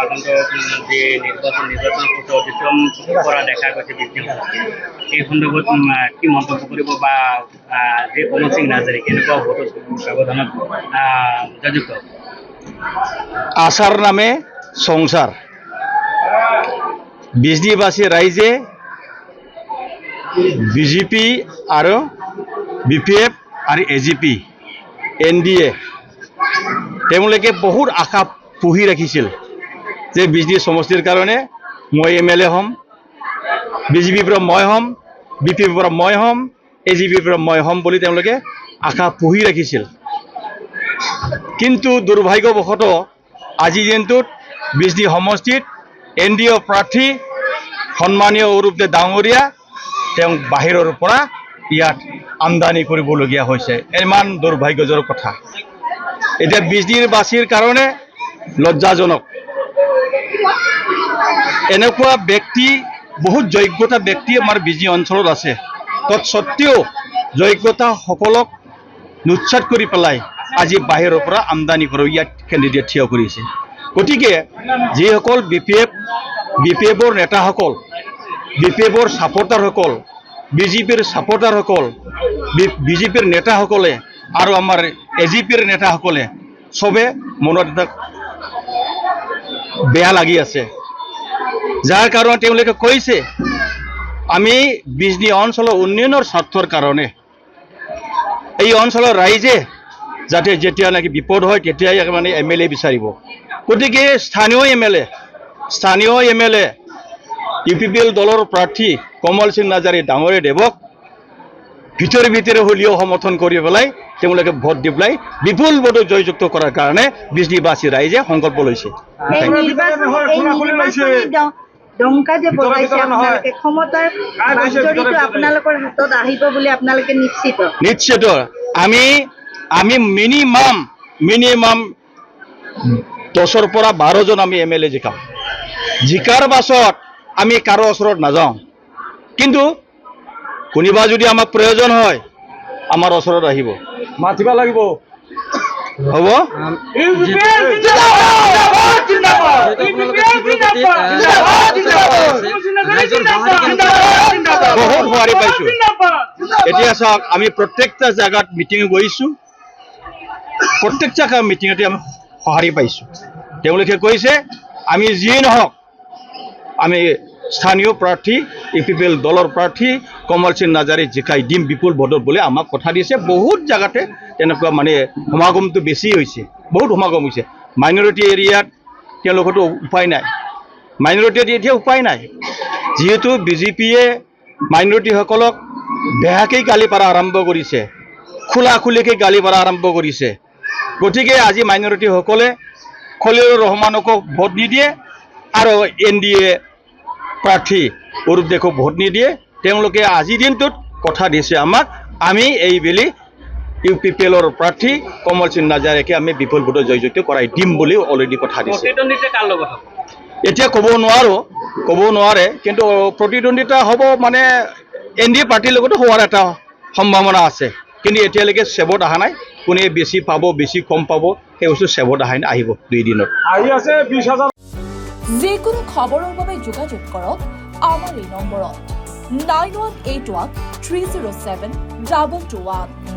আগন্ত যে নিৰ্বাচন অতিক্ৰম কৰা দেখা গৈছে বিজেপি এই সন্দৰ্ভত কি মন্তব্য কৰিব বা যে কমল সিং নাৰ্জাৰী কেনেকুৱা ভোটত ব্যৱধানত জয়যুক্ত আচার নামে সংসার বিজনীবাসী রাইজে বিজেপি আর বিপিএফ আর এজিপি এনডিএ তেওঁলোকে বহুত আশা পুহি রাখিছিল যে বিজনী সমষ্টির কারণে মই এমএলএ হম বিজেপির পৰা মই হম বিপিএফৰ পৰা মই হম এজিপিৰ পৰা মই হম বুলি তেওঁলোকে আশা পুহি ৰাখিছিল কিন্তু দুৰ্ভাগ্যবশত আজি দিনটোত বিজনী সমষ্টিত এনডিএ প্ৰাৰ্থী সন্মানীয় অৰূপদেৱ ডাঙৰীয়া তেওঁ বাহিৰৰ পৰা ইয়াত আমদানি কৰিবলগীয়া হৈছে ইমান দুৰ্ভাগ্যজনক কথা এতিয়া বিজনীবাসীৰ কাৰণে লজ্জাজনক এনেকুৱা ব্যক্তি বহুত যোগ্যতা ব্যক্তি আমাৰ বিজনী অঞ্চলত আছে তৎসত্ত্বেও যোগ্যতাসকলক নুচ্ছাদ কৰি পেলাই আজি বাহিৰৰ পৰা আমদানি কৰি ইয়াত কেণ্ডিডেট থিয় কৰিছে গতিকে যিসকল বিপিএফৰ নেতাসকল বিপিএফৰ ছাপোৰ্টাৰসকল বিজেপিৰ ছাপোৰ্টাৰসকল বিজেপিৰ নেতাসকলে আৰু আমাৰ এজিপিৰ নেতাসকলে চবে মনত এটা বেয়া লাগি আছে যাৰ কাৰণে তেওঁলোকে কৈছে আমি বিজনী অঞ্চলৰ উন্নয়নৰ স্বাৰ্থৰ কাৰণে এই অঞ্চলৰ ৰাইজে যাতে যেতিয়া নাকি বিপদ হয় তেতিয়াই মানে এমএলএ বিচাৰিব গতিকে স্থানীয় এমএলএ ইউপিপিএল দলৰ প্ৰাৰ্থী কমল সিং নাৰ্জাৰী ডাঙৰীয়া দেৱক ভিতৰে হলেও সমৰ্থন কৰি পেলাই তেওঁলোকে ভোট দি পেলাই বিপুল ভোটত জয়যুক্ত কৰাৰ কাৰণে বিজনীবাসী ৰাইজে সংকল্প লৈছে ডংকা যে বজাইছে আপোনালোকে ক্ষমতাৰ বাজৰিটো আপোনালোকৰ হাতত আহিব বুলি আপোনালোকে নিশ্চিত আমি মিনিমাম 10ৰ পৰা 12 জন আমি এমএলএ জিকাৰ পাছত আমি কাৰো ওচৰত নাযাওঁ কিন্তু কোনোবা যদি আমাৰ প্ৰয়োজন হয় আমাৰ ওচৰত আহিব মাতিব লাগিব হ'ব বহুত সঁহাৰি পাইছো এতিয়া চাওক আমি প্ৰত্যেকটা জায়গাত মিটিং গৈছো প্ৰত্যেকটা মিটিঙতে আমি সঁহাৰি পাইছো তেওঁলোকে কৈছে আমি যিয়ে নহওক আমি স্থানীয় প্ৰাৰ্থী ইউপিপিএল দলৰ প্ৰাৰ্থী কমল সিং নাৰ্জাৰী জিকাই দিম বিপুল ভোটত বুলি আমাক কথা দিছে বহুত জায়গাতে তেনেকুৱা মানে সমাগমটো বেছি হৈছে বহুত সমাগম হৈছে মাইনৰিটি এৰিয়াত তেওঁলোকতো উপায় নাই মাইনৰিটি এতিয়া উপায় নাই যেহেতু বিজেপিয়ে মাইনৰিটিসকলক বেয়াকৈ গালি পাৰা আৰম্ভ কৰিছে খোলাখুলিকৈ গালি পাৰা আৰম্ভ কৰিছে গতিকে আজি মাইনৰিটিসকলে খলিলুৰ ৰহমানকো ভোট নিদিয়ে আৰু এনডিএ প্ৰাৰ্থী অৰূপদেৱক ভোট নিদিয়ে তেওঁলোকে আজিৰ দিনটোত কথা দিছে আমাক আমি এইবেলি ইউপিপিএলৰ প্ৰাৰ্থী কমল সিং নাৰ্জাৰীকে আমি বিপুল ভোটত জয়যুক্ত কৰাই দিম বুলি অলৰেডি কথা দিছে এতিয়া ক'ব নোৱাৰে কিন্তু প্ৰতিদ্বন্দ্বিতা হ'ব মানে এনডিএ পাৰ্টিৰ লগতো হোৱাৰ এটা সম্ভাৱনা আছে কিন্তু এতিয়ালৈকে চেভত অহা নাই কোনে বেছি পাব বেছি কম পাব সেই বস্তু চেভত আহিব 2 দিনত যিকোনো খবৰৰ বাবে যোগাযোগ কৰক আমাৰ এই নম্বৰত 9181 307 2221